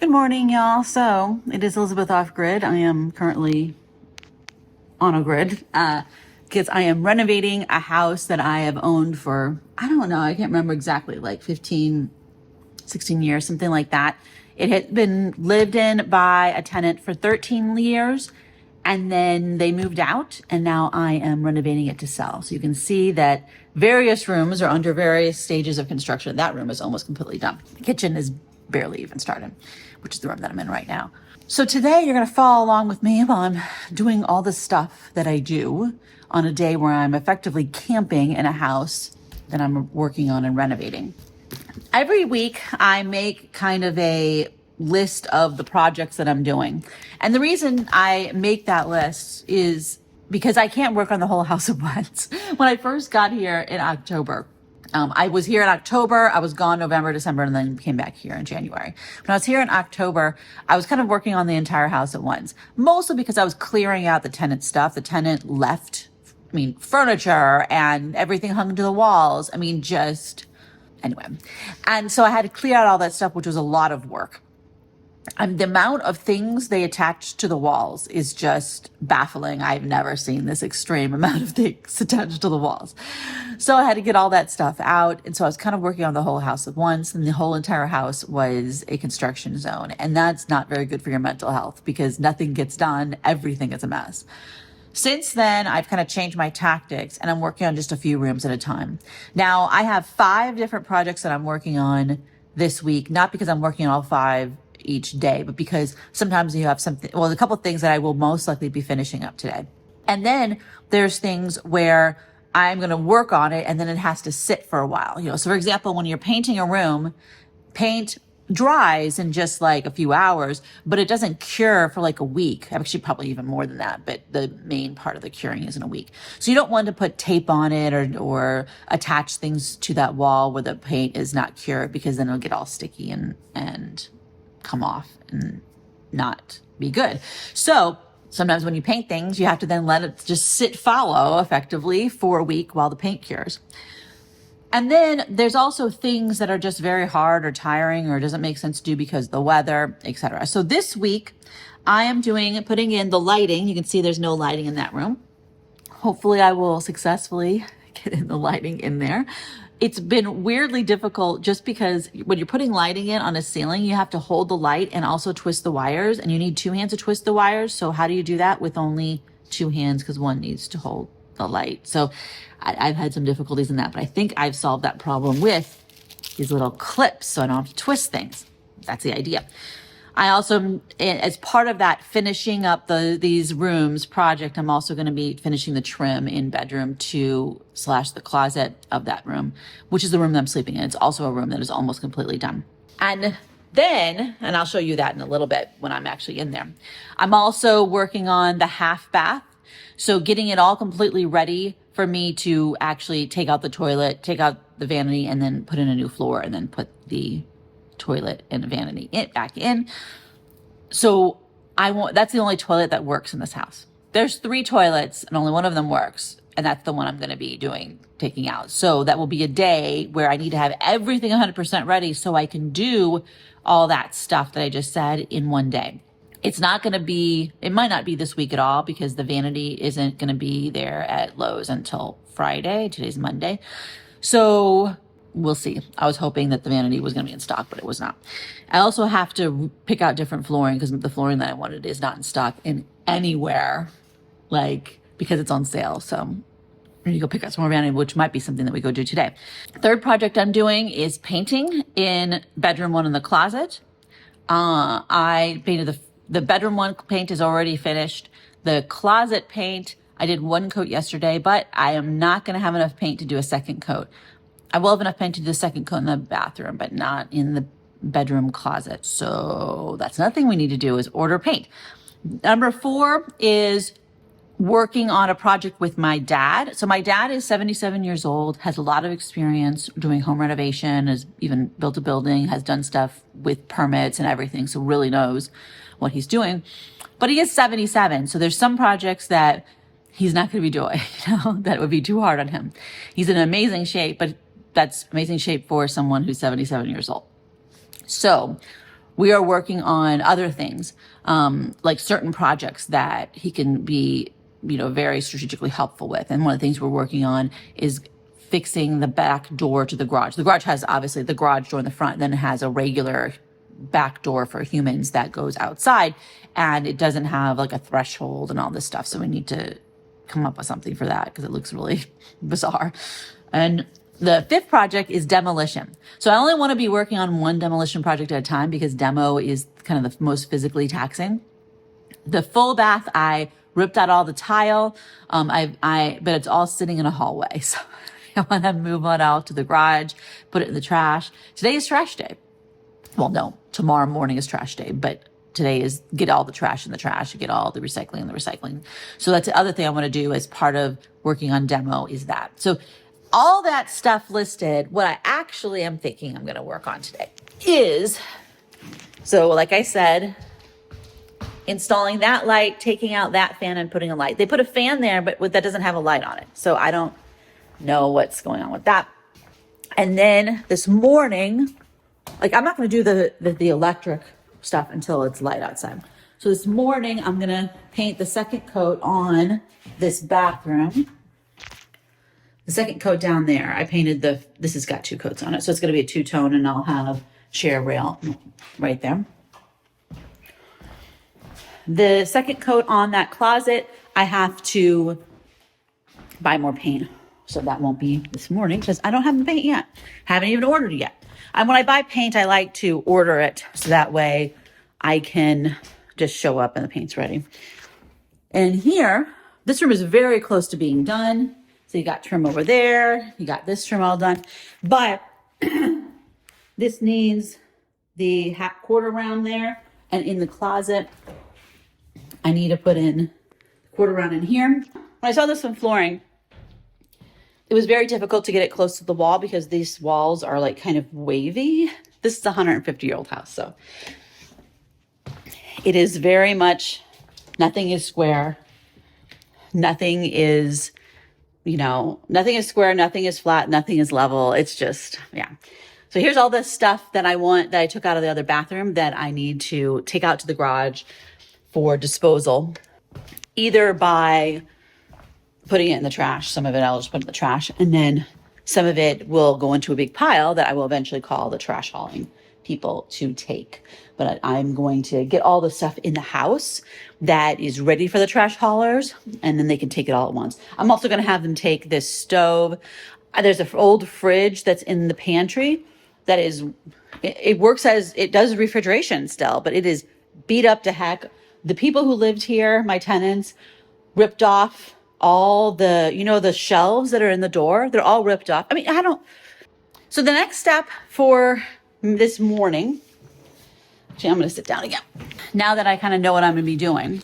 Good morning, y'all. So it is Elizabeth off grid. I am currently on a grid because I am renovating a house that I have owned for, I don't know, I can't remember exactly, like 15, 16 years, something like that. It had been lived in by a tenant for 13 years, and then they moved out, and now I am renovating it to sell. So you can see that various rooms are under various stages of construction. That room is almost completely done. The kitchen is barely even started, which is the room that I'm in right now. So today you're going to follow along with me while I'm doing all the stuff that I do on a day where I'm effectively camping in a house that I'm working on and renovating. Every week I make kind of a list of the projects that I'm doing. And the reason I make that list is because I can't work on the whole house at once. When I first got here in October, I was here in October, I was gone November, December, and then came back here in January. When I was here in October, I was kind of working on the entire house at once, mostly because I was clearing out the tenant stuff. The tenant left, furniture and everything hung to the walls. Anyway. And so I had to clear out all that stuff, which was a lot of work. The amount of things they attached to the walls is just baffling. I've never seen this extreme amount of things attached to the walls. So I had to get all that stuff out. And so I was kind of working on the whole house at once, and the whole entire house was a construction zone. And that's not very good for your mental health because nothing gets done. Everything is a mess. Since then, I've kind of changed my tactics and I'm working on just a few rooms at a time. Now, I have 5 different projects that I'm working on this week, not because I'm working on all 5 each day, but because sometimes you have a couple of things that I will most likely be finishing up today. And then there's things where I'm going to work on it and then it has to sit for a while. So for example, when you're painting a room, paint dries in just like a few hours, but it doesn't cure for like a week. Actually, probably even more than that, but the main part of the curing is in a week. So you don't want to put tape on it or attach things to that wall where the paint is not cured, because then it'll get all sticky and come off and not be good. So sometimes when you paint things, you have to then let it just sit fallow effectively for a week while the paint cures. And then there's also things that are just very hard or tiring or doesn't make sense to do because of the weather, etc. So this week I am putting in the lighting. You can see there's no lighting in that room. Hopefully I will successfully get in the lighting in there. It's been weirdly difficult just because when you're putting lighting in on a ceiling, you have to hold the light and also twist the wires, and you need 2 hands to twist the wires. So how do you do that with only 2 hands? Because one needs to hold the light. So I've had some difficulties in that, but I think I've solved that problem with these little clips so I don't have to twist things. That's the idea. I also, as part of that finishing up these rooms project, I'm also going to be finishing the trim in bedroom 2 / the closet of that room, which is the room that I'm sleeping in. It's also a room that is almost completely done. And then, and I'll show you that in a little bit when I'm actually in there, I'm also working on the half bath. So getting it all completely ready for me to actually take out the toilet, take out the vanity, and then put in a new floor, and then put the toilet and the vanity back in. So that's the only toilet that works in this house. There's 3 toilets and only one of them works. And that's the one I'm going to be taking out. So that will be a day where I need to have everything 100% ready so I can do all that stuff that I just said in one day. It might not be this week at all because the vanity isn't going to be there at Lowe's until Friday. Today's Monday. So we'll see. I was hoping that the vanity was going to be in stock, but it was not. I also have to pick out different flooring because the flooring that I wanted is not in stock in anywhere, because it's on sale. So I need to go pick out some more vanity, which might be something that we go do today. Third project I'm doing is painting in bedroom 1 in the closet. I painted the bedroom 1 paint is already finished. The closet paint, I did 1 coat yesterday, but I am not going to have enough paint to do a second coat. I will have enough paint to do a second coat in the bathroom, but not in the bedroom closet. So that's another thing we need to do is order paint. Number 4 is working on a project with my dad. So my dad is 77 years old, has a lot of experience doing home renovation, has even built a building, has done stuff with permits and everything, so really knows what he's doing. But he is 77, so there's some projects that he's not going to be doing, that would be too hard on him. He's in amazing shape, but that's amazing shape for someone who's 77 years old. So we are working on other things, like certain projects that he can be, very strategically helpful with. And one of the things we're working on is fixing the back door to the garage. The garage has obviously the garage door in the front, then it has a regular back door for humans that goes outside, and it doesn't have like a threshold and all this stuff. So we need to come up with something for that because it looks really bizarre. And the fifth project is demolition. So I only want to be working on one demolition project at a time because demo is kind of the most physically taxing. The full bath, I ripped out all the tile, but it's all sitting in a hallway. So I want to move it out to the garage, put it in the trash. Today is trash day. Well, no, tomorrow morning is trash day, but today is get all the trash in the trash, get all the recycling in the recycling. So that's the other thing I want to do as part of working on demo is that. So all that stuff listed, what I actually am thinking I'm going to work on today is, so like I said, installing that light, taking out that fan and putting a light. They put a fan there, but that doesn't have a light on it. So I don't know what's going on with that. And then this morning, like I'm not going to do the electric stuff until it's light outside. So this morning I'm going to paint the second coat on this bathroom. The second coat down there, I painted this has got two coats on it. So it's going to be a two-tone and I'll have chair rail right there. The second coat on that closet, I have to buy more paint. So that won't be this morning because I don't have the paint yet. Haven't even ordered it yet. And when I buy paint, I like to order it so that way I can just show up and the paint's ready. And here, this room is very close to being done. So you got trim over there, you got this trim all done, but this needs the quarter round there, and in the closet, I need to put in quarter round in here. When I saw this on flooring, it was very difficult to get it close to the wall because these walls are like kind of wavy. This is a 150-year-old house, so it is very much, nothing is square. Nothing is, nothing is square, nothing is flat, nothing is level. It's just, yeah. So here's all the stuff that I took out of the other bathroom that I need to take out to the garage for disposal, either by putting it in the trash. Some of it I'll just put in the trash, and then some of it will go into a big pile that I will eventually call the trash hauling people to take. But I'm going to get all the stuff in the house that is ready for the trash haulers, and then they can take it all at once. I'm also going to have them take this stove. There's an old fridge that's in the pantry that is, it works as, it does refrigeration still, but it is beat up to heck. The people who lived here, my tenants, ripped off all the, the shelves that are in the door. They're all ripped off. I mean, So the next step for this morning, actually, I'm going to sit down again. Now that I kind of know what I'm going to be doing,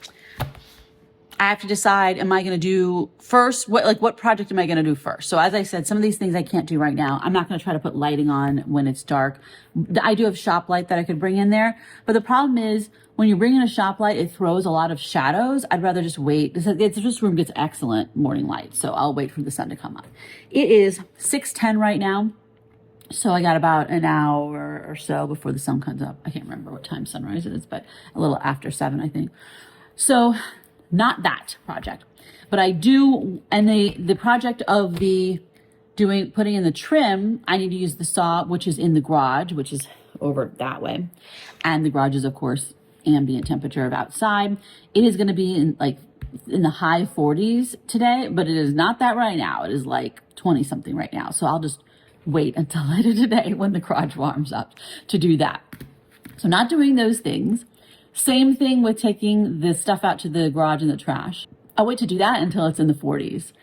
I have to decide, am I going to do first, what project am I going to do first? So as I said, some of these things I can't do right now. I'm not going to try to put lighting on when it's dark. I do have shop light that I could bring in there. But the problem is when you bring in a shop light, it throws a lot of shadows. I'd rather just wait. This room gets excellent morning light. So I'll wait for the sun to come up. It is 6:10 right now. So I got about an hour or so before the sun comes up. I can't remember what time sunrise is, but a little after 7, I think. So not that project, but I do, and the project of putting in the trim, I need to use the saw, which is in the garage, which is over that way. And the garage is, of course, ambient temperature of outside. It is going to be in the high 40s today, but it is not that right now. It is like 20 something right now. So I'll just wait until later today when the garage warms up to do that. So not doing those things. Same thing with taking the stuff out to the garage and the trash. I'll wait to do that until it's in the 40s.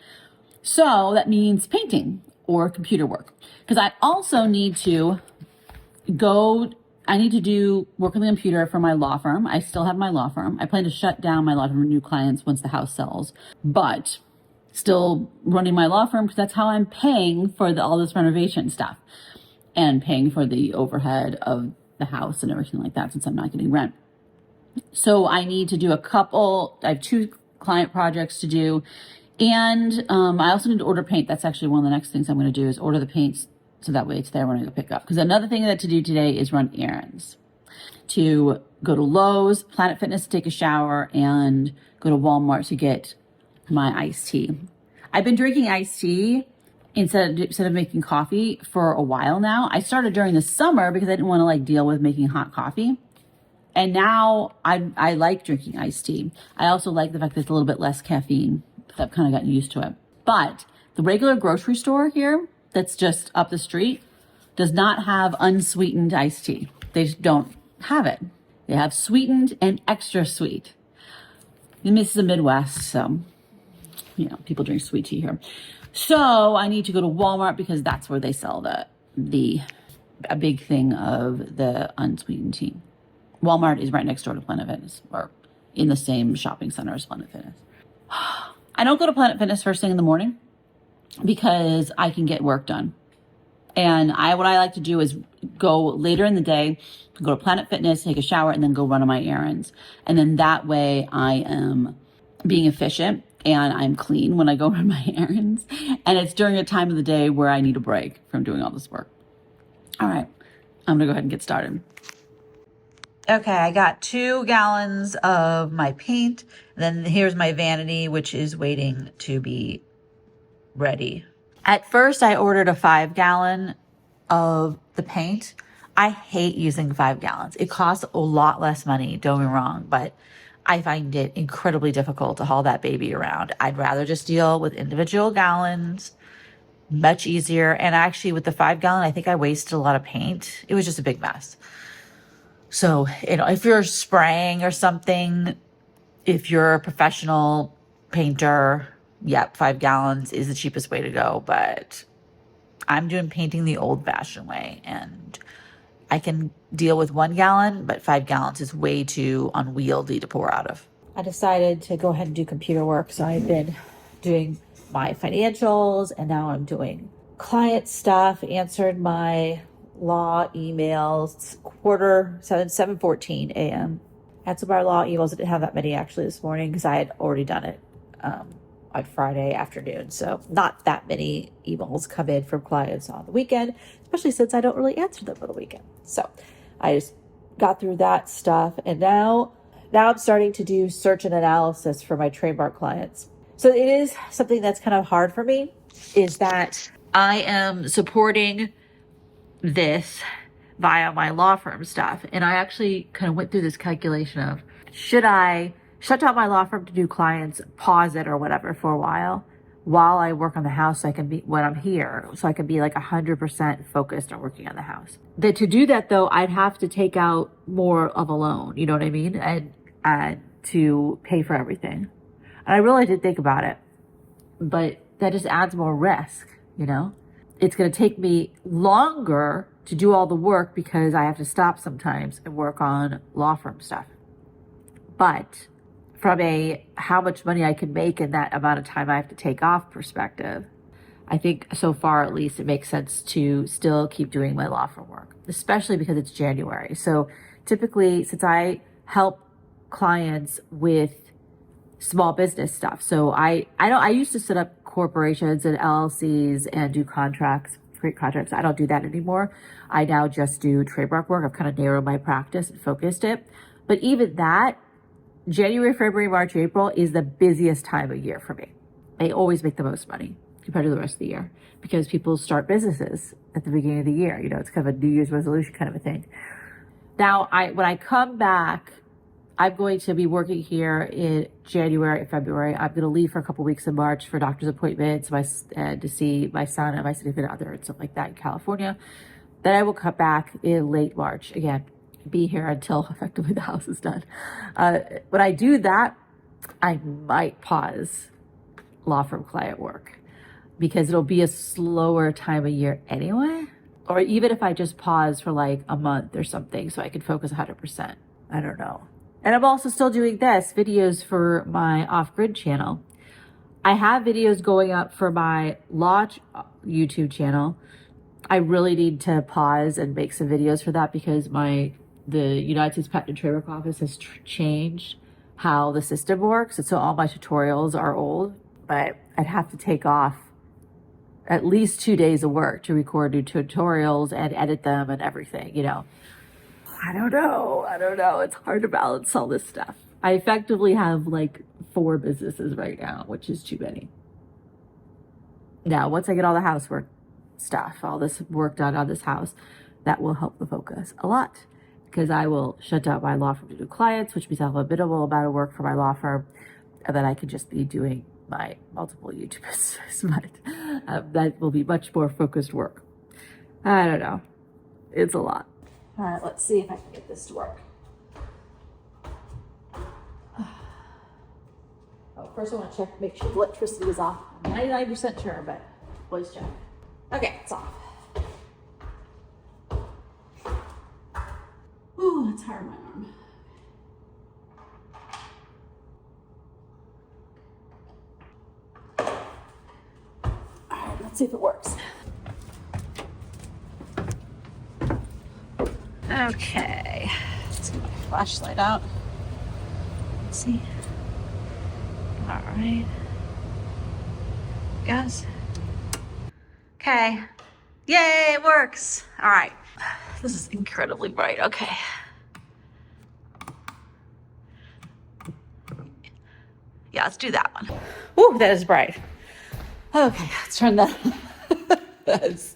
So that means painting or computer work. Because I also need to do work on the computer for my law firm. I still have my law firm. I plan to shut down my law firm for new clients once the house sells. But still running my law firm because that's how I'm paying for all this renovation stuff and paying for the overhead of the house and everything like that since I'm not getting rent. So I need to do I have 2 client projects to do. And I also need to order paint. That's actually one of the next things I'm going to do is order the paints so that way it's there when I go pick up. Because another thing to do today is run errands. to go to Lowe's, Planet Fitness to take a shower, and go to Walmart to get my iced tea. I've been drinking iced tea instead of making coffee for a while now. I started during the summer because I didn't want to like deal with making hot coffee. And now I like drinking iced tea. I also like the fact that it's a little bit less caffeine. I've kind of gotten used to it. But the regular grocery store here that's just up the street does not have unsweetened iced tea. They just don't have it. They have sweetened and extra sweet. And this is the Midwest, so, you know, people drink sweet tea here. So I need to go to Walmart because that's where they sell a big thing of the unsweetened tea. Walmart is right next door to Planet Fitness, or in the same shopping center as Planet Fitness. I don't go to Planet Fitness first thing in the morning because I can get work done. And what I like to do is go later in the day, go to Planet Fitness, take a shower, and then go run on my errands. And then that way I am being efficient and I'm clean when I go run my errands. And it's during a time of the day where I need a break from doing all this work. All right, I'm gonna go ahead and get started. Okay, I got 2 gallons of my paint. Then here's my vanity, which is waiting to be ready. At first, I ordered a 5-gallon of the paint. I hate using 5 gallons. It costs a lot less money, don't get me wrong, but I find it incredibly difficult to haul that baby around. I'd rather just deal with individual gallons, much easier. And actually with the 5-gallon, I think I wasted a lot of paint. It was just a big mess. So, you know, if you're spraying or something, if you're a professional painter, yep, 5 gallons is the cheapest way to go. But I'm doing painting the old-fashioned way, and I can deal with 1 gallon, but 5 gallons is way too unwieldy to pour out of. I decided to go ahead and do computer work, so I've been doing my financials, and now I'm doing client stuff, answered my law emails, 7:14 a.m. Had some of our law emails. I didn't have that many actually this morning because I had already done it on Friday afternoon. So not that many emails come in from clients on the weekend, especially since I don't really answer them on the weekend. So I just got through that stuff. And now I'm starting to do search and analysis for my trademark clients. So it is something that's kind of hard for me, is that I am supporting this via my law firm stuff. And I actually kind of went through this calculation of, should I shut down my law firm to do clients, pause it or whatever for a while I work on the house, so I can be, when I'm here, so I can be like 100% focused on working on the house. To do that though, I'd have to take out more of a loan, you know what I mean? And to pay for everything. And I really did think about it, but that just adds more risk, you know? It's going to take me longer to do all the work because I have to stop sometimes and work on law firm stuff. But from a how much money I can make in that amount of time I have to take off perspective, I think so far at least it makes sense to still keep doing my law firm work, especially because it's January. So typically, since I help clients with small business stuff, so I used to set up corporations and LLCs and do contracts, create contracts. I don't do that anymore. I now just do trademark work. I've kind of narrowed my practice and focused it. But even that, January, February, March, April is the busiest time of year for me. I always make the most money compared to the rest of the year because people start businesses at the beginning of the year. You know, it's kind of a New Year's resolution kind of a thing. Now, when I come back, I'm going to be working here in January and February. I'm going to leave for a couple weeks in March for doctor's appointments, to see my son and my significant other and stuff like that in California. Then I will come back in late March. Again, be here until effectively the house is done. When I do that, I might pause law firm client work because it'll be a slower time of year anyway. Or even if I just pause for like a month or something so I can focus 100%. I don't know. And I'm also still doing videos for my off-grid channel. I have videos going up for my law YouTube channel. I really need to pause and make some videos for that because the United States Patent and Trademark Office has changed how the system works. And so all my tutorials are old, but I'd have to take off at least 2 days of work to record new tutorials and edit them and everything, you know. I don't know. It's hard to balance all this stuff. I effectively have like 4 businesses right now, which is too many. Now, once I get all the housework stuff, all this work done on this house, that will help the focus a lot, because I will shut down my law firm to do clients, which means I'll have a minimal amount of work for my law firm, and then I can just be doing my multiple YouTube businesses. But that will be much more focused work. I don't know. It's a lot. All right, let's see if I can get this to work. Oh, first I want to check, make sure the electricity is off. I'm 99% sure, but let's check. Okay, it's off. Ooh, it's hard on my arm. All right, let's see if it works. Okay, let's get my flashlight out. Let's see. All right. Guys. Okay. Yay, it works. All right. This is incredibly bright. Okay. Yeah, let's do that one. Ooh, that is bright. Okay, let's turn that. That's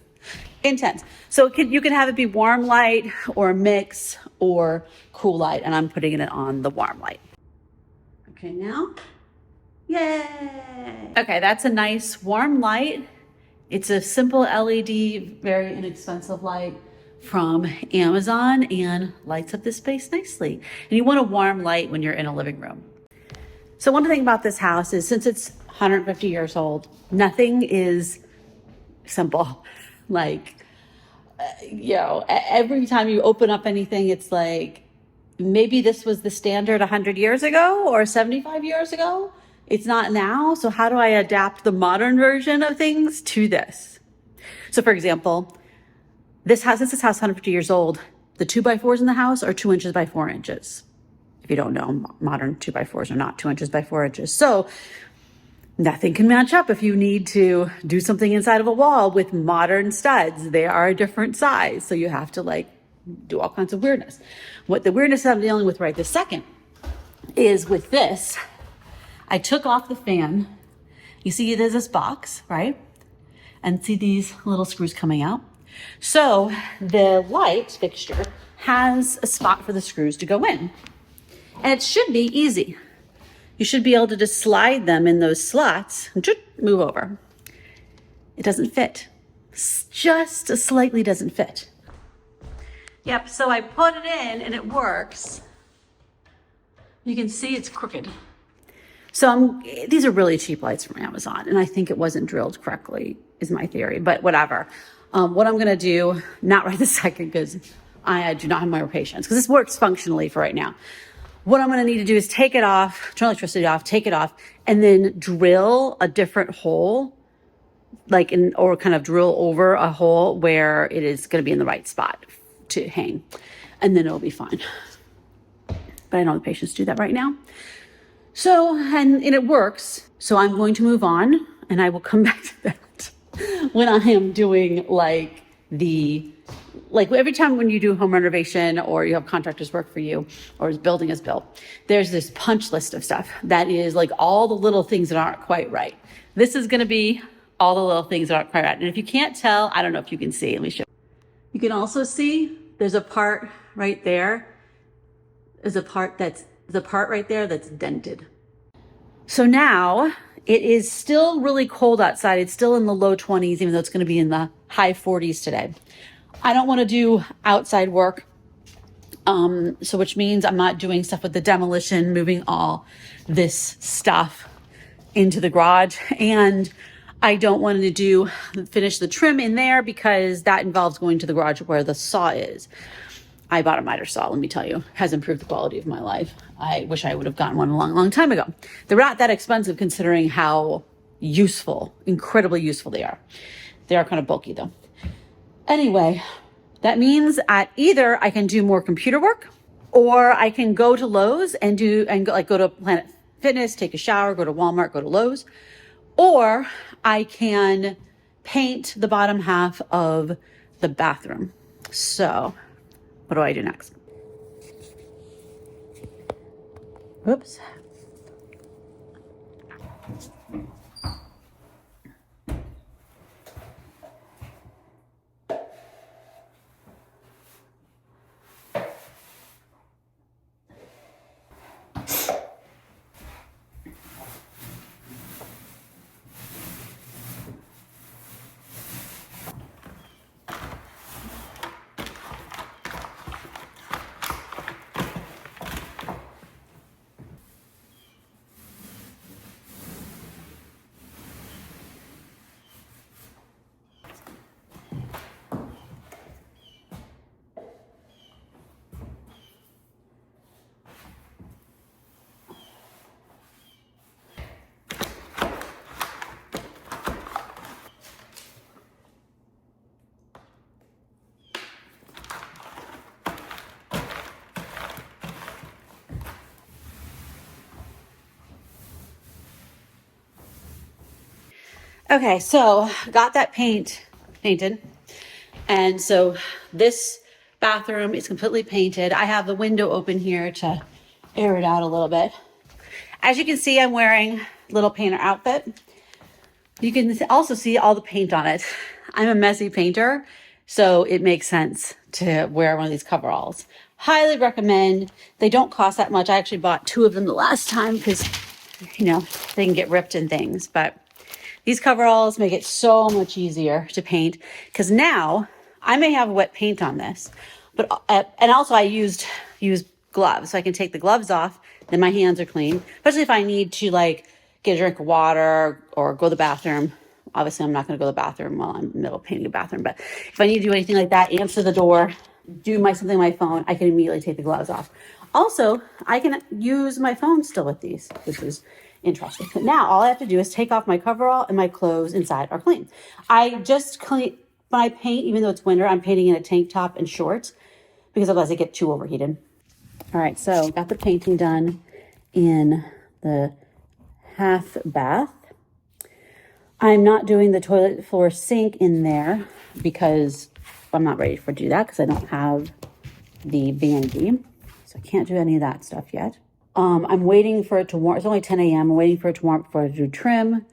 intense. So you can have it be warm light or mix or cool light, and I'm putting it on the warm light. Okay, now. Yay! Okay, that's a nice warm light. It's a simple LED, very inexpensive light from Amazon, and lights up this space nicely. And you want a warm light when you're in a living room. So one thing about this house is, since it's 150 years old, nothing is simple. Like, every time you open up anything, it's like, maybe this was the standard 100 years ago or 75 years ago. It's not now. So how do I adapt the modern version of things to this? So for example, this house, since this house is 150 years old, the 2x4s in the house are 2 inches by 4 inches. If you don't know, modern 2x4s are not 2 inches by 4 inches. So nothing can match up if you need to do something inside of a wall with modern studs. They are a different size. So you have to do all kinds of weirdness. What the weirdness I'm dealing with right this second is with this. I took off the fan. You see there's this box, right? And see these little screws coming out. So the light fixture has a spot for the screws to go in. And it should be easy. You should be able to just slide them in those slots and move over. It doesn't fit. Just slightly doesn't fit. Yep, so I put it in and it works. You can see it's crooked. So these are really cheap lights from Amazon, and I think it wasn't drilled correctly, is my theory, but whatever. What I'm gonna do, not right this second, because I do not have more patience, because this works functionally for right now. What I'm gonna need to do is take it off, turn electricity off, take it off, and then drill a different hole, or kind of drill over a hole where it is gonna be in the right spot to hang, and then it'll be fine. But I don't have the patience to do that right now. So, and it works. So I'm going to move on, and I will come back to that when I am doing every time when you do home renovation or you have contractors work for you or as building is built, there's this punch list of stuff that is all the little things that aren't quite right. This is going to be all the little things that aren't quite right. And if you can't tell, I don't know if you can see. Let me show you. You can also see there's a part right there. There's a part right there that's dented. So now it is still really cold outside. It's still in the low 20s, even though it's going to be in the high 40s today. I don't want to do outside work. So which means I'm not doing stuff with the demolition, moving all this stuff into the garage. And I don't want to finish the trim in there, because that involves going to the garage where the saw is. I bought a miter saw, let me tell you, has improved the quality of my life. I wish I would have gotten one a long, long time ago. They're not that expensive considering how incredibly useful they are. They are kind of bulky though. Anyway, that means either I can do more computer work, or I can go to Lowe's and go to Planet Fitness, take a shower, go to Walmart, go to Lowe's, or I can paint the bottom half of the bathroom. So what do I do next? Whoops. Okay, so got that painted. And so this bathroom is completely painted. I have the window open here to air it out a little bit. As you can see, I'm wearing a little painter outfit. You can also see all the paint on it. I'm a messy painter, so it makes sense to wear one of these coveralls. Highly recommend. They don't cost that much. I actually bought 2 of them the last time because, you know, they can get ripped and things, but these coveralls make it so much easier to paint because now I may have wet paint on this, but and also I use gloves, so I can take the gloves off. Then my hands are clean, especially if I need to like get a drink of water or go to the bathroom. Obviously, I'm not going to go to the bathroom while I'm in the middle of painting a bathroom, but if I need to do anything like that, answer the door, do something on my phone, I can immediately take the gloves off. Also, I can use my phone still with these, which is interesting. But now all I have to do is take off my coverall and my clothes inside are clean. I just clean, when I paint, even though it's winter, I'm painting in a tank top and shorts because otherwise I get too overheated. All right, so got the painting done in the half bath. I'm not doing the toilet floor sink in there because I'm not ready to do that because I don't have the vanity. So I can't do any of that stuff yet. I'm waiting for it to warm. It's only 10 a.m. I'm waiting for it to warm before I do trim,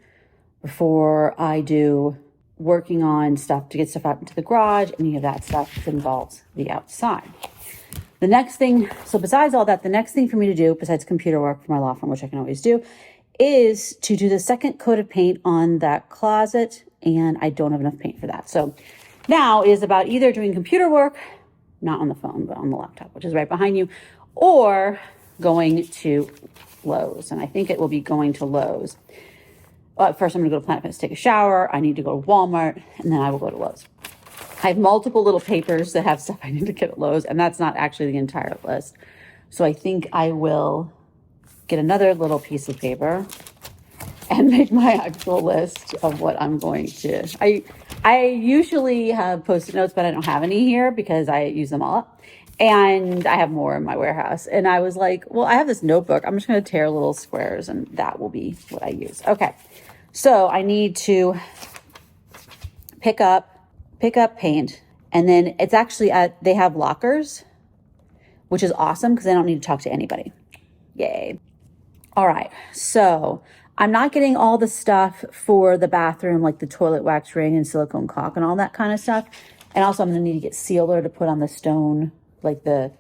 before I do working on stuff to get stuff out into the garage, any of that stuff that involves the outside. The next thing, so besides all that, the next thing for me to do, besides computer work for my law firm, which I can always do, is to do the second coat of paint on that closet, and I don't have enough paint for that. So now it is about either doing computer work, not on the phone, but on the laptop, which is right behind you, or going to Lowe's. And I think it will be going to Lowe's. First, I'm going to go to Planet Fitness, take a shower. I need to go to Walmart, and then I will go to Lowe's. I have multiple little papers that have stuff I need to get at Lowe's, and that's not actually the entire list. So I think I will get another little piece of paper and make my actual list of what I'm going to. I usually have Post-it notes, but I don't have any here because I use them all up. And I have more in my warehouse. And I was like, well, I have this notebook. I'm just going to tear little squares and that will be what I use. Okay. So I need to pick up paint. And then it's actually they have lockers, which is awesome because I don't need to talk to anybody. Yay. All right. So I'm not getting all the stuff for the bathroom, like the toilet wax ring and silicone caulk and all that kind of stuff. And also I'm going to need to get sealer to put on the stone. Like the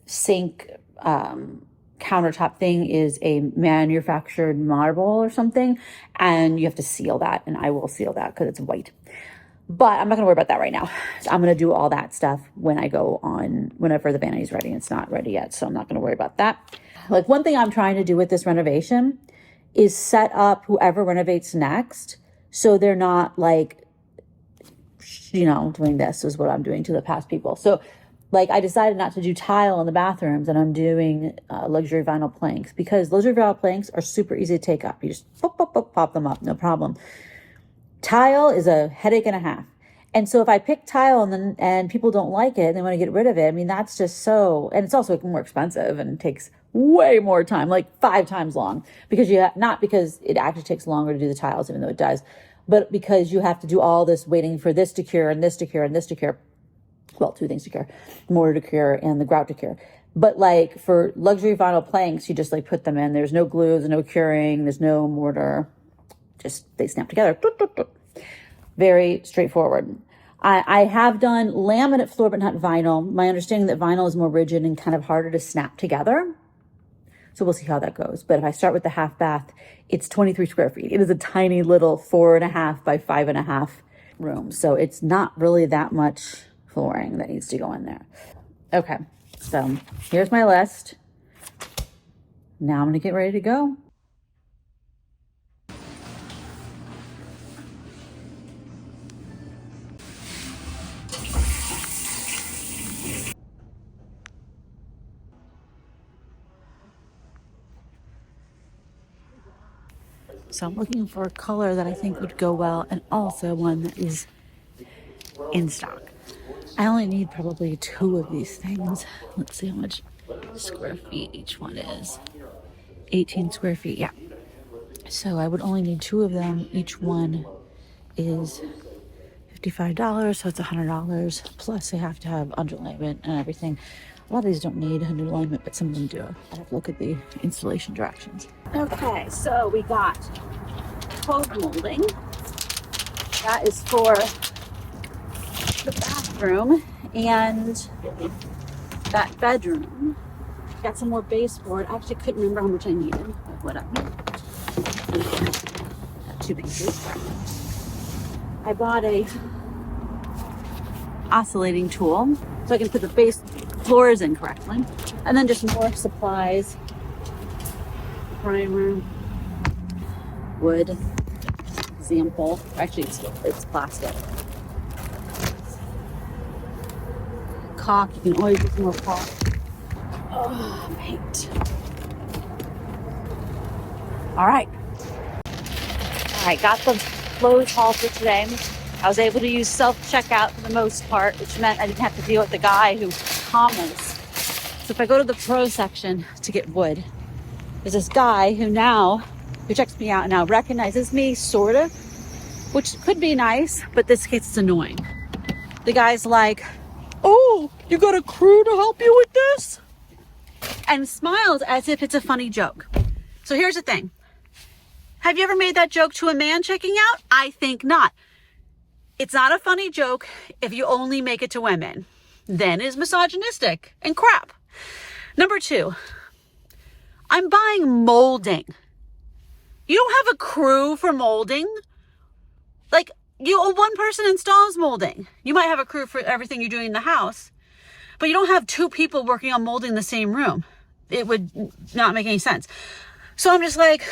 sink countertop thing is a manufactured marble or something, and you have to seal that, and I will seal that because it's white. But I'm not going to worry about that right now. So I'm going to do all that stuff whenever the vanity's ready. It's not ready yet, so I'm not going to worry about that. Like one thing I'm trying to do with this renovation is set up whoever renovates next, so they're not like, doing this is what I'm doing to the past people. So like I decided not to do tile in the bathrooms, and I'm doing luxury vinyl planks because luxury vinyl planks are super easy to take up. You just pop them up, no problem. Tile is a headache and a half. And so if I pick tile and people don't like it, they want to get rid of it. I mean, that's just and it's also more expensive and takes way more time, like 5 times long not because it actually takes longer to do the tiles, even though it does, but because you have to do all this waiting for this to cure and this to cure and this to cure. Well, 2 things to cure, the mortar to cure and the grout to cure. But like for luxury vinyl planks, you just like put them in. There's no glue, there's no curing, there's no mortar. Just they snap together. Very straightforward. I have done laminate floor, but not vinyl. My understanding that vinyl is more rigid and kind of harder to snap together. So we'll see how that goes. But if I start with the half bath, it's 23 square feet. It is a tiny little 4.5 by 5.5 room. So it's not really that much flooring that needs to go in there. Okay, so here's my list. Now I'm gonna get ready to go. So I'm looking for a color that I think would go well and also one that is in stock. I only need probably 2 of these things. Let's see how much square feet each one is. 18 square feet, yeah. So I would only need 2 of them. Each one is $55, so it's $100. Plus I have to have underlayment and everything. A lot of these don't need underlayment, but some of them do. I have to look at the installation directions. Okay, so we got 12 molding. That is for the bathroom and that bedroom. Got some more baseboard. I actually couldn't remember how much I needed, but whatever. Got 2 pieces. I bought a oscillating tool so I can put the base floors in correctly. And then just more supplies. Primer, wood, example. Actually, it's plastic. Caulk, you can always use more caulk. Oh, paint. All right, got the Lowe's haul for today. I was able to use self-checkout for the most part, which meant I didn't have to deal with the guy who comments. So if I go to the pro section to get wood, there's this guy who checks me out and now recognizes me, sort of, which could be nice, but this case it's annoying. The guy's like, "Oh, you got a crew to help you with this?" And smiles as if it's a funny joke. So here's the thing. Have you ever made that joke to a man checking out? I think not. It's not a funny joke if you only make it to women. Then it's misogynistic and crap. Number 2, I'm buying molding. You don't have a crew for molding. Like, one person installs molding. You might have a crew for everything you're doing in the house, but you don't have 2 people working on molding the same room. It would not make any sense. So I'm just like,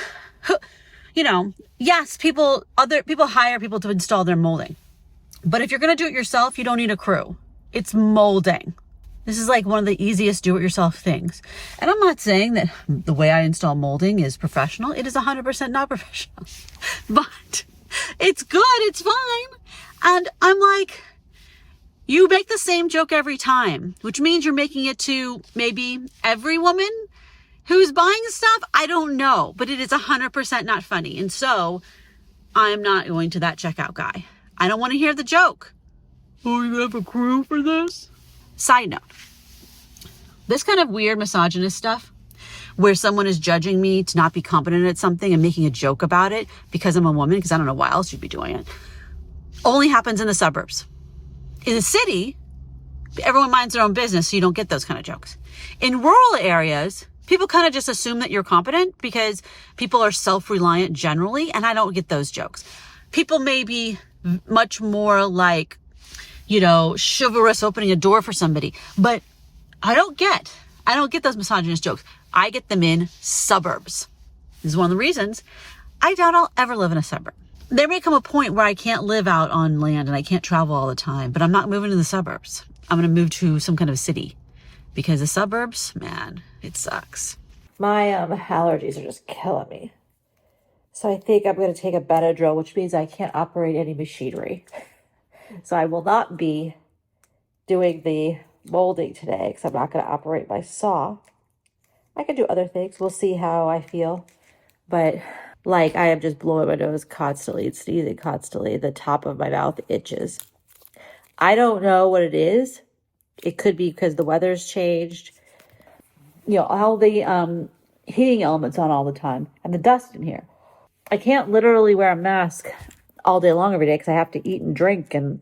yes, other people hire people to install their molding. But if you're going to do it yourself, you don't need a crew. It's molding. This is like one of the easiest do-it-yourself things. And I'm not saying that the way I install molding is professional. It is 100% not professional. But it's good. It's fine. And I'm like, you make the same joke every time, which means you're making it to maybe every woman who's buying stuff. I don't know, but it is 100% not funny. And so I'm not going to that checkout guy. I don't want to hear the joke. Oh, you have a crew for this? Side note, this kind of weird misogynist stuff where someone is judging me to not be competent at something and making a joke about it because I'm a woman, because I don't know why else you'd be doing it, only happens in the suburbs. In the city, everyone minds their own business, so you don't get those kind of jokes. In rural areas, people kind of just assume that you're competent because people are self-reliant generally, and I don't get those jokes. People may be much more like, chivalrous opening a door for somebody, but I don't get those misogynist jokes. I get them in suburbs. This is one of the reasons I doubt I'll ever live in a suburb. There may come a point where I can't live out on land and I can't travel all the time, but I'm not moving to the suburbs. I'm going to move to some kind of city because the suburbs, man, it sucks. My allergies are just killing me. So I think I'm going to take a Benadryl, which means I can't operate any machinery. So I will not be doing the molding today because I'm not going to operate my saw. I can do other things. We'll see how I feel. But I am just blowing my nose constantly and sneezing constantly. The top of my mouth itches. I don't know what it is. It could be because the weather's changed. all the heating elements on all the time and the dust in here. I can't literally wear a mask all day long every day because I have to eat and drink and,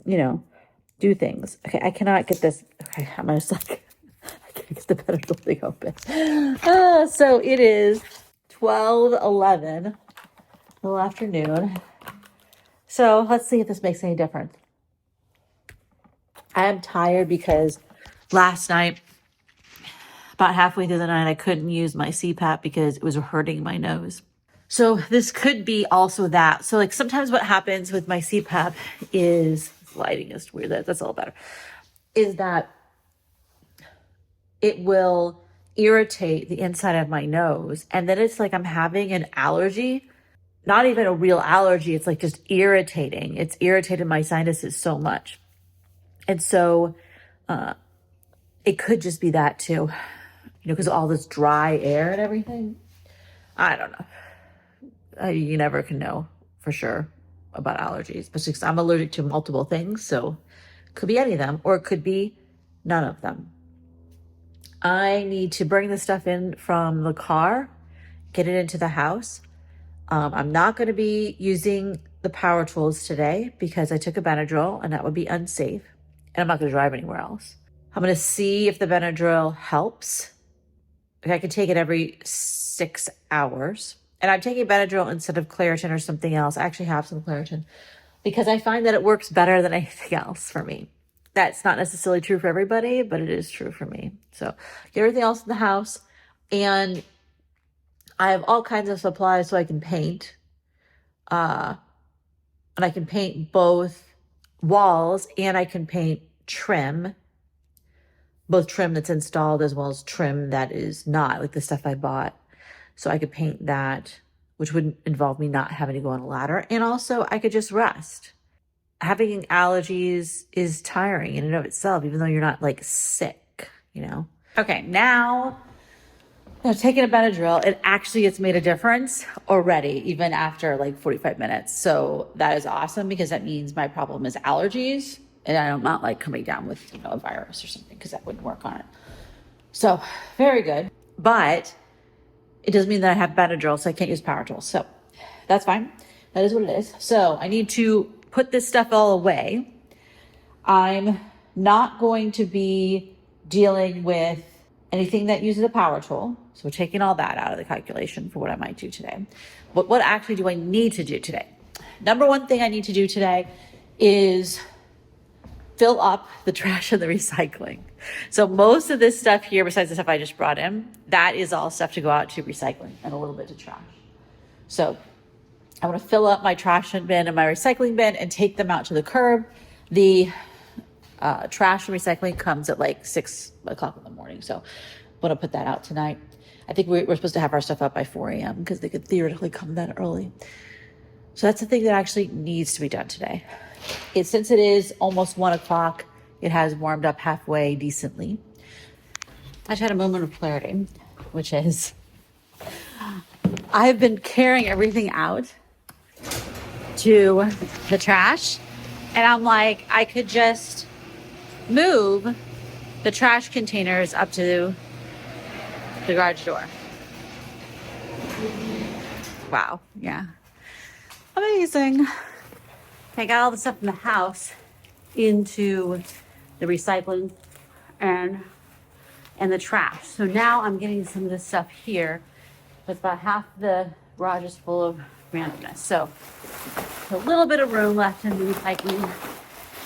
do things. Okay, I cannot get this. Okay, I'm just like, I can't get the pedestal thing open. So it is 12:11 in the afternoon. So let's see if this makes any difference. I am tired because last night, about halfway through the night, I couldn't use my CPAP because it was hurting my nose. So this could be also that. So like sometimes what happens with my CPAP is, lighting is weird, that's all better, is that it will irritate the inside of my nose. And then it's like I'm having an allergy, not even a real allergy. It's like just irritating. It's irritated my sinuses so much. And so it could just be that too, because of all this dry air and everything. I don't know. You never can know for sure about allergies, especially because I'm allergic to multiple things. So it could be any of them, or it could be none of them. I need to bring the stuff in from the car, get it into the house. I'm not going to be using the power tools today because I took a Benadryl and that would be unsafe. And I'm not going to drive anywhere else. I'm going to see if the Benadryl helps. I can take it every 6 hours. And I'm taking Benadryl instead of Claritin or something else. I actually have some Claritin because I find that it works better than anything else for me. That's not necessarily true for everybody, but it is true for me. So get everything else in the house. And I have all kinds of supplies so I can paint. And I can paint both walls and I can paint trim. Both trim that's installed as well as trim that is not, like the stuff I bought. So I could paint that, which would involve me not having to go on a ladder. And also I could just rest. Having allergies is tiring in and of itself, even though you're not like sick, Okay, now taking a Benadryl, it actually has made a difference already, even after like 45 minutes. So that is awesome because that means my problem is allergies. And I'm not like coming down with, a virus or something because that wouldn't work on it. So very good. But it doesn't mean that I have Benadryl, so I can't use power tools. So that's fine. That is what it is. So I need to put this stuff all away. I'm not going to be dealing with anything that uses a power tool. So we're taking all that out of the calculation for what I might do today. But what actually do I need to do today? Number one thing I need to do today is fill up the trash and the recycling. So most of this stuff here, besides the stuff I just brought in, that is all stuff to go out to recycling and a little bit to trash. So I want to fill up my trash bin and my recycling bin and take them out to the curb. The trash and recycling comes at like 6 o'clock in the morning. So I'm going to put that out tonight. I think we're supposed to have our stuff up by 4 a.m. because they could theoretically come that early. So that's the thing that actually needs to be done today. Since it is almost 1 o'clock, it has warmed up halfway decently. I just had a moment of clarity, which is I've been carrying everything out to the trash, and I'm like, I could just move the trash containers up to the garage door. Wow, yeah. Amazing. I got all the stuff in the house into the recycling and the trash. So now I'm getting some of this stuff here. But about half the garage is full of randomness. So a little bit of room left in the recycling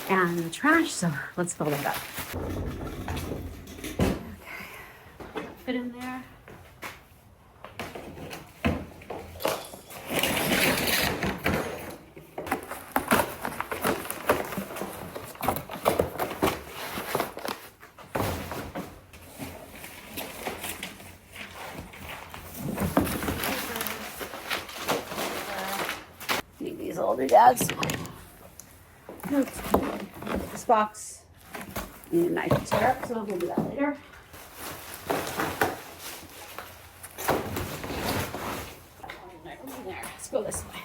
and the trash. So let's fill that up. Okay. Fit in there. Older dads. This box need a knife to tear up, so we'll do that later. Let's go this way.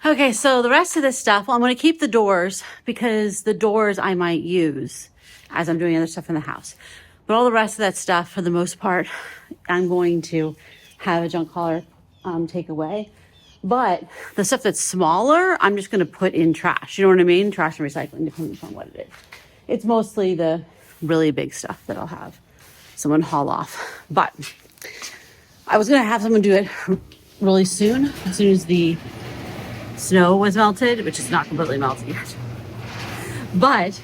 Okay, so the rest of this stuff, well, I'm going to keep the doors because the doors I might use as I'm doing other stuff in the house. But all the rest of that stuff, for the most part, I'm going to have a junk hauler take away. But the stuff that's smaller, I'm just going to put in trash. You know what I mean? Trash and recycling, depending on what it is. It's mostly the really big stuff that I'll have someone haul off. But I was going to have someone do it really soon, as soon as the snow was melted, which is not completely melted yet. But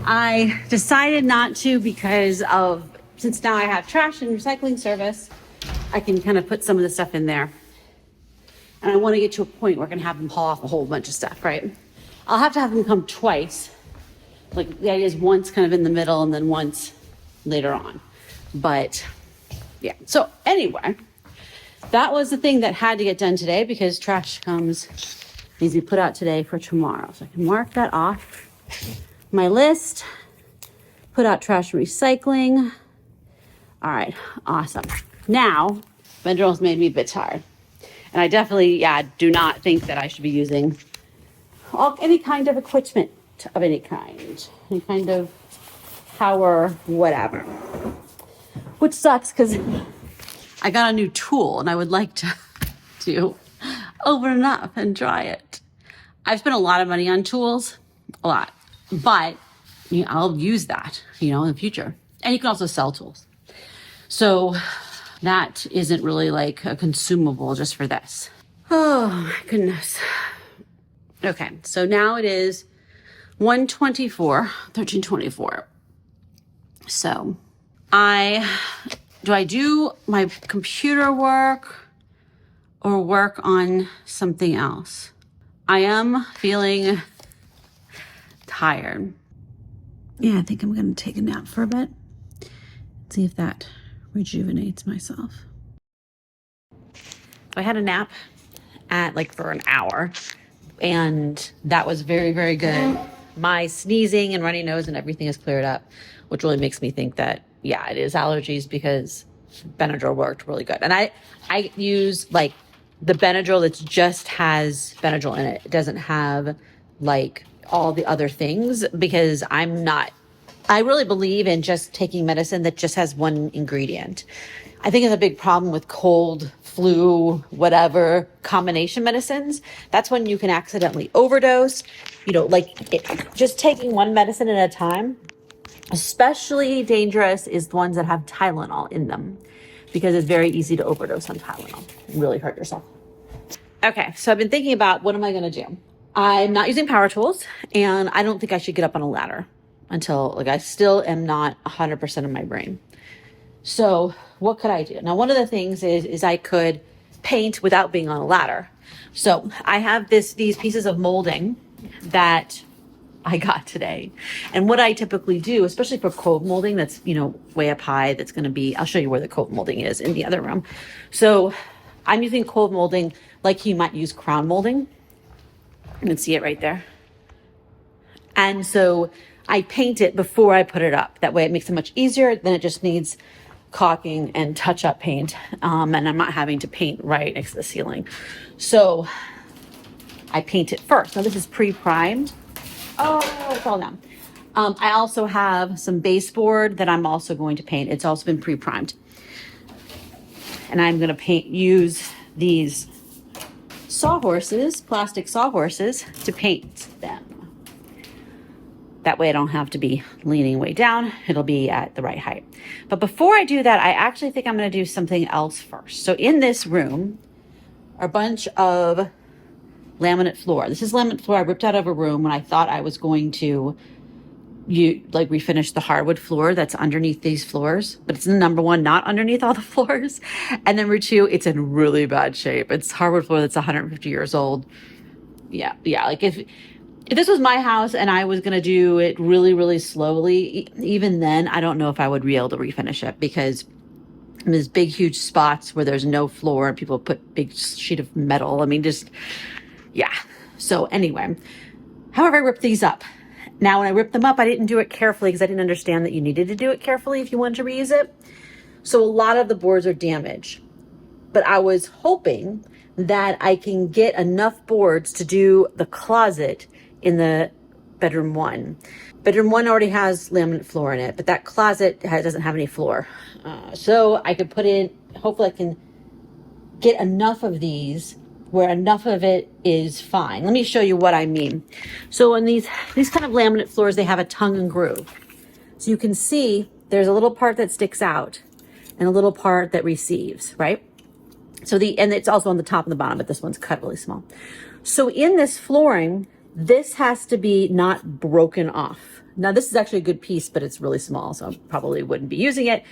I decided not to because since now I have trash and recycling service, I can kind of put some of the stuff in there. And I want to get to a point where I can have them haul off a whole bunch of stuff, right? I'll have to have them come twice. Like the idea is once kind of in the middle and then once later on. But yeah, so anyway, that was the thing that had to get done today because trash needs to be put out today for tomorrow. So I can mark that off my list, put out trash and recycling. All right, awesome. Now, Benadryl's made me a bit tired. And I definitely, do not think that I should be using any kind of equipment of any kind of power, whatever. Which sucks because I got a new tool and I would like to open it up and try it. I've spent a lot of money on tools, a lot, but I'll use that, in the future. And you can also sell tools. So that isn't really like a consumable just for this. Oh my goodness. Okay, so now it is 13:24. So do I do my computer work or work on something else? I am feeling tired. Yeah, I think I'm going to take a nap for a bit. See if that rejuvenates myself. I had a nap for an hour, and that was very, very good. My sneezing and runny nose and everything is cleared up, which really makes me think that, it is allergies because Benadryl worked really good. And I use the Benadryl that just has Benadryl in it. It doesn't have all the other things because I really believe in just taking medicine that just has one ingredient. I think it's a big problem with cold, flu, whatever combination medicines. That's when you can accidentally overdose. Just taking one medicine at a time. Especially dangerous is the ones that have Tylenol in them because it's very easy to overdose on Tylenol and really hurt yourself. Okay, so I've been thinking about what am I going to do? I'm not using power tools and I don't think I should get up on a ladder until I still am not 100% of my brain. So what could I do? Now, one of the things is I could paint without being on a ladder. So I have these pieces of molding that I got today. And what I typically do, especially for cove molding that's, way up high, that's going to be, I'll show you where the cove molding is in the other room. So I'm using cove molding like you might use crown molding. You can see it right there. And so I paint it before I put it up. That way it makes it much easier. Then it just needs caulking and touch-up paint. And I'm not having to paint right next to the ceiling. So I paint it first. Now this is pre-primed. Oh, it's all down. I also have some baseboard that I'm also going to paint. It's also been pre-primed. And I'm going to use these plastic sawhorses to paint them. That way I don't have to be leaning way down. It'll be at the right height. But before I do that, I actually think I'm going to do something else first. So in this room are a bunch of laminate floor. This is laminate floor I ripped out of a room when I thought I was going to refinish the hardwood floor that's underneath these floors. But it's number one, not underneath all the floors. And number two, it's in really bad shape. It's hardwood floor that's 150 years old. Yeah. If this was my house and I was going to do it really, really slowly, even then, I don't know if I would be able to refinish it because there's big, huge spots where there's no floor and people put big sheet of metal. So anyway, however, I ripped these up. Now, when I ripped them up, I didn't do it carefully because I didn't understand that you needed to do it carefully if you wanted to reuse it. So a lot of the boards are damaged. But I was hoping that I can get enough boards to do the closet in the bedroom one. Bedroom one already has laminate floor in it, but that closet doesn't have any floor. So I could put in, hopefully I can get enough of these where enough of it is fine. Let me show you what I mean. So on these kind of laminate floors, they have a tongue and groove. So you can see there's a little part that sticks out and a little part that receives, right? So and it's also on the top and the bottom, but this one's cut really small. So in this flooring, this has to be not broken off. Now this is actually a good piece, but it's really small, so I probably wouldn't be using it.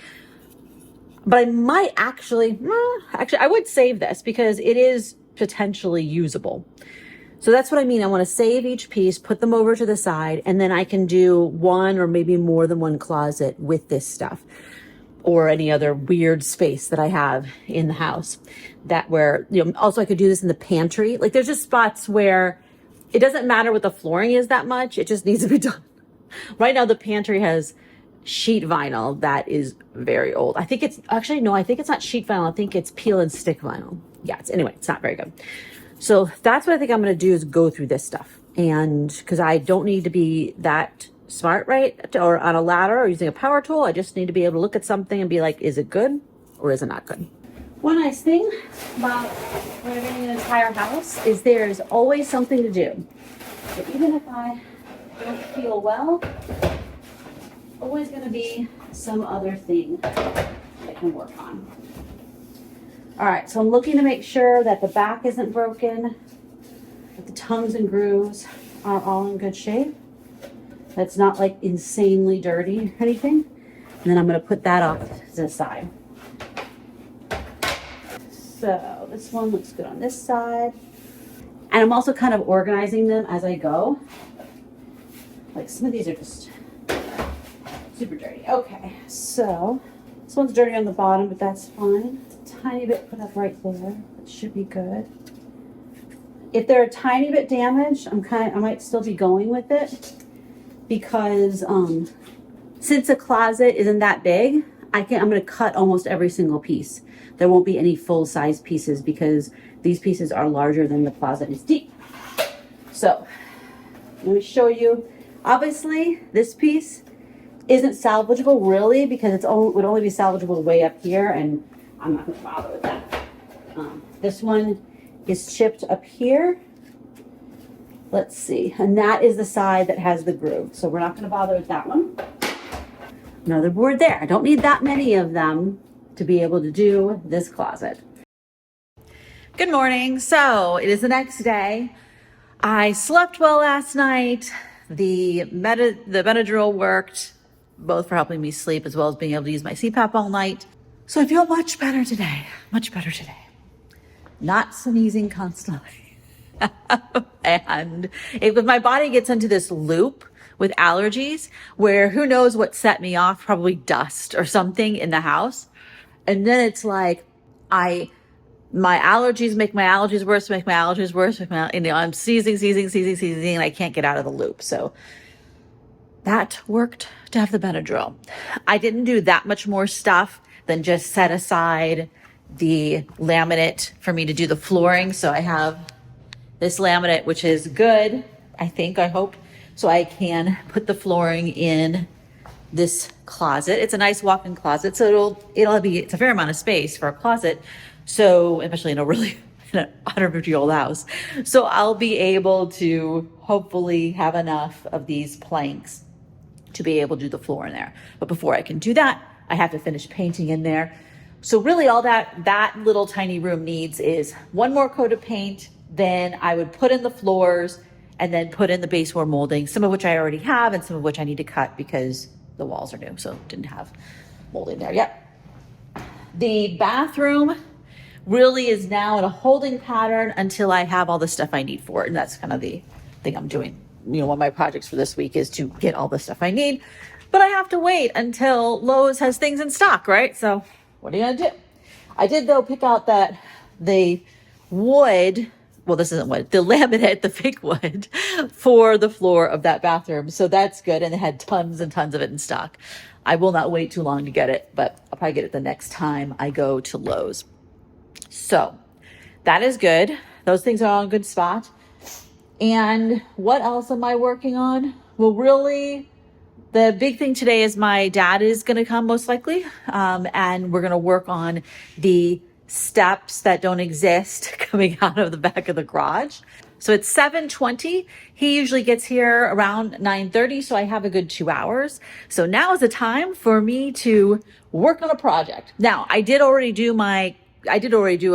But I might actually I would save this because it is potentially usable. So that's what I mean. I want to save each piece, put them over to the side, and then I can do one or maybe more than one closet with this stuff or any other weird space that I have in the house that where, also I could do this in the pantry. Like there's just spots where it doesn't matter what the flooring is that much. It just needs to be done. Right now, the pantry has sheet vinyl that is very old. I think it's actually, no, I think it's not sheet vinyl. I think it's peel and stick vinyl. Yeah, anyway, it's not very good. So that's what I think I'm going to do is go through this stuff. And because I don't need to be that smart, right? Or on a ladder or using a power tool. I just need to be able to look at something and be like, is it good or is it not good? One nice thing about renovating an entire house is there's always something to do. So even if I don't feel well, always going to be some other thing I can work on. All right, so I'm looking to make sure that the back isn't broken, that the tongues and grooves are all in good shape. That's not like insanely dirty or anything. And then I'm going to put that off to the side. So this one looks good on this side. And I'm also kind of organizing them as I go. Like some of these are just super dirty. Okay, so this one's dirty on the bottom, but that's fine. It's a tiny bit put up right there. It should be good. If they're a tiny bit damaged, I might still be going with it because since the closet isn't that big, I'm going to cut almost every single piece. There won't be any full size pieces because these pieces are larger than the closet is deep. So let me show you. Obviously, this piece isn't salvageable really because would only be salvageable way up here, and I'm not going to bother with that. This one is chipped up here. Let's see, and that is the side that has the groove. So we're not going to bother with that one. Another board there. I don't need that many of them to be able to do this closet. Good morning. So it is the next day. I slept well last night. The Benadryl worked, both for helping me sleep as well as being able to use my CPAP all night. So I feel much better today. Much better today. Not sneezing constantly. And if my body gets into this loop with allergies where who knows what set me off, probably dust or something in the house. And then it's like my allergies make my allergies worse, I'm sneezing, and I can't get out of the loop. So that worked to have the Benadryl. I didn't do that much more stuff than just set aside the laminate for me to do the flooring. So I have this laminate, which is good, I hope. So I can put the flooring in this closet. It's a nice walk-in closet. So it's a fair amount of space for a closet. So, especially in a 150-year-old house. So I'll be able to hopefully have enough of these planks to be able to do the floor in there. But before I can do that, I have to finish painting in there. So really all that little tiny room needs is one more coat of paint. Then I would put in the floors and then put in the baseboard molding, some of which I already have and some of which I need to cut because the walls are new. So didn't have molding there yet. The bathroom really is now in a holding pattern until I have all the stuff I need for it. And that's kind of the thing I'm doing. One of my projects for this week is to get all the stuff I need, but I have to wait until Lowe's has things in stock, right? So what are you gonna do? I did though pick out that the wood, well, this isn't wood, the laminate, the fake wood for the floor of that bathroom. So that's good. And they had tons and tons of it in stock. I will not wait too long to get it, but I'll probably get it the next time I go to Lowe's. So that is good. Those things are on a good spot. And what else am I working on? Well, really, the big thing today is my dad is going to come most likely. And we're going to work on the steps that don't exist coming out of the back of the garage. So it's 7:20. He usually gets here around 9:30. So I have a good 2 hours. So now is the time for me to work on a project. Now I did already do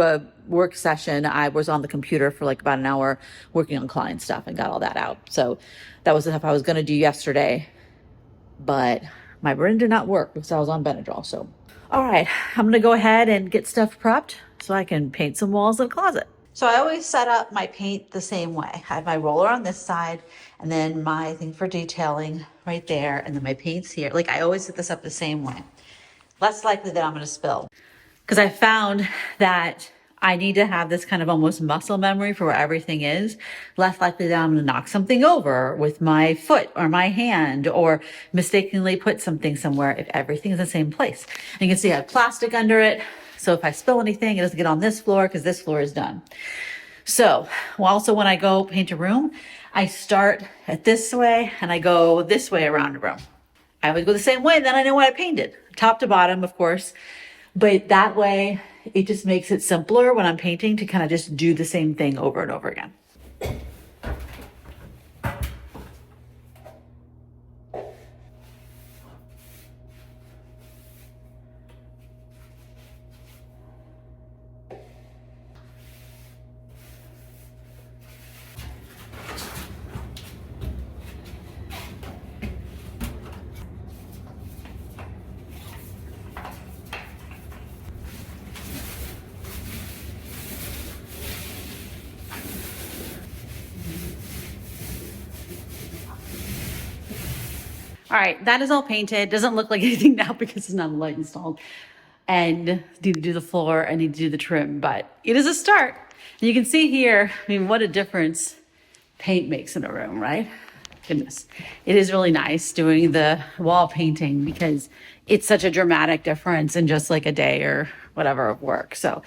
a work session. I was on the computer for like about an hour working on client stuff and got all that out. So that was the stuff I was going to do yesterday, but my brain did not work because I was on Benadryl. So, all right, I'm going to go ahead and get stuff prepped so I can paint some walls in the closet. So I always set up my paint the same way. I have my roller on this side and then my thing for detailing right there. And then my paint's here. Like I always set this up the same way. Less likely that I'm going to spill. Because I found that I need to have this kind of almost muscle memory for where everything is. Less likely that I'm going to knock something over with my foot or my hand or mistakenly put something somewhere if everything is in the same place. And you can see I have plastic under it. So if I spill anything, it doesn't get on this floor because this floor is done. So also when I go paint a room, I start at this way and I go this way around the room. I would go the same way, then I know what I painted. Top to bottom, of course. But that way, it just makes it simpler when I'm painting to kind of just do the same thing over and over again. All right, that is all painted. Doesn't look like anything now because it's not a light installed. And need to do the floor, I need to do the trim, but it is a start. And you can see here, I mean, what a difference paint makes in a room, right? Goodness. It is really nice doing the wall painting because it's such a dramatic difference in just like a day or whatever of work. So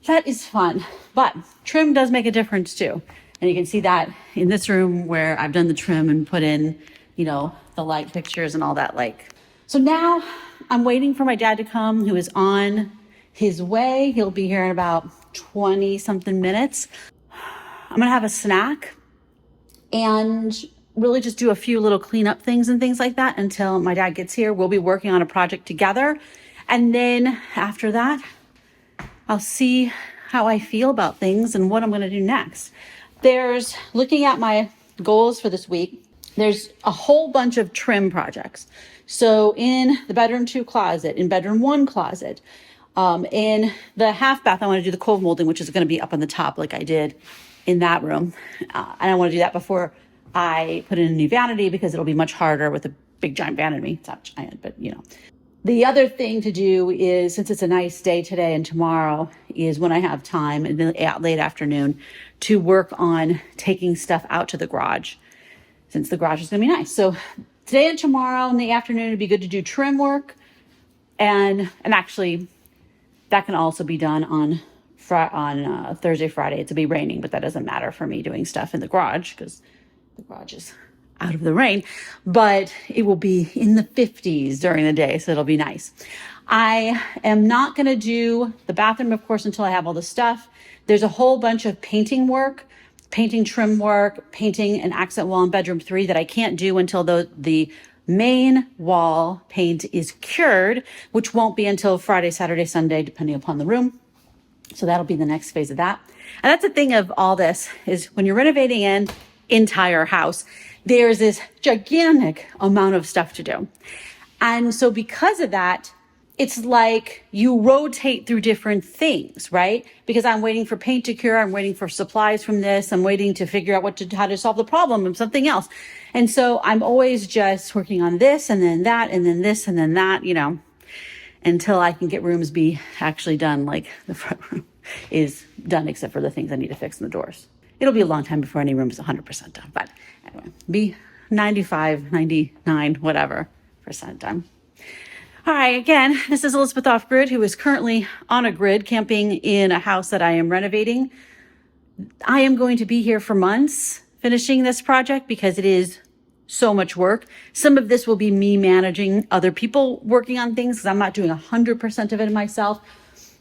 that is fun, but trim does make a difference too. And you can see that in this room where I've done the trim and put in, the light fixtures and all that like. So now I'm waiting for my dad to come, who is on his way. He'll be here in about 20 something minutes. I'm gonna have a snack and really just do a few little cleanup things and things like that until my dad gets here. We'll be working on a project together. And then after that, I'll see how I feel about things and what I'm gonna do next. Looking at my goals for this week, there's a whole bunch of trim projects. So in the bedroom 2 closet, in bedroom 1 closet, in the half bath, I want to do the cove molding, which is going to be up on the top like I did in that room. And I want to do that before I put in a new vanity because it'll be much harder with a big giant vanity. It's not giant, but The other thing to do is, since it's a nice day today and tomorrow, is when I have time in the late afternoon to work on taking stuff out to the garage, since the garage is going to be nice. So today and tomorrow in the afternoon, it'd be good to do trim work. And actually, that can also be done on Thursday, Friday. It's to be raining, but that doesn't matter for me doing stuff in the garage because the garage is out of the rain. But it will be in the 50s during the day, so it'll be nice. I am not going to do the bathroom, of course, until I have all the stuff. There's a whole bunch of painting work, painting trim work, painting an accent wall in bedroom 3 that I can't do until the main wall paint is cured, which won't be until Friday, Saturday, Sunday, depending upon the room. So that'll be the next phase of that. And that's the thing of all this is when you're renovating an entire house, there's this gigantic amount of stuff to do. And so because of that, it's like you rotate through different things, right? Because I'm waiting for paint to cure. I'm waiting for supplies from this. I'm waiting to figure out how to solve the problem of something else. And so I'm always just working on this and then that and then this and then that, until I can get rooms be actually done, like the front room is done, except for the things I need to fix in the doors. It'll be a long time before any room is 100% done. But anyway, be 95, 99, whatever % done. All right, again, this is Elizabeth Off Grid, who is currently on a grid camping in a house that I am renovating. I am going to be here for months finishing this project because it is so much work. Some of this will be me managing other people working on things because I'm not doing 100% of it myself.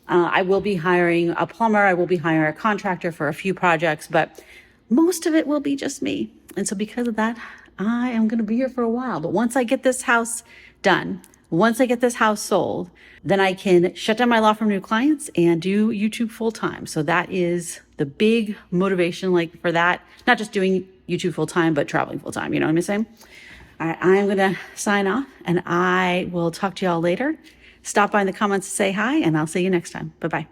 I will be hiring a plumber. I will be hiring a contractor for a few projects, but most of it will be just me. And so because of that, I am going to be here for a while. But once I get this house done, once I get this house sold, then I can shut down my law firm new clients and do YouTube full time. So that is the big motivation, like for that, not just doing YouTube full time, but traveling full time. You know what I'm saying? All right, I'm going to sign off and I will talk to y'all later. Stop by in the comments to say hi, and I'll see you next time. Bye-bye.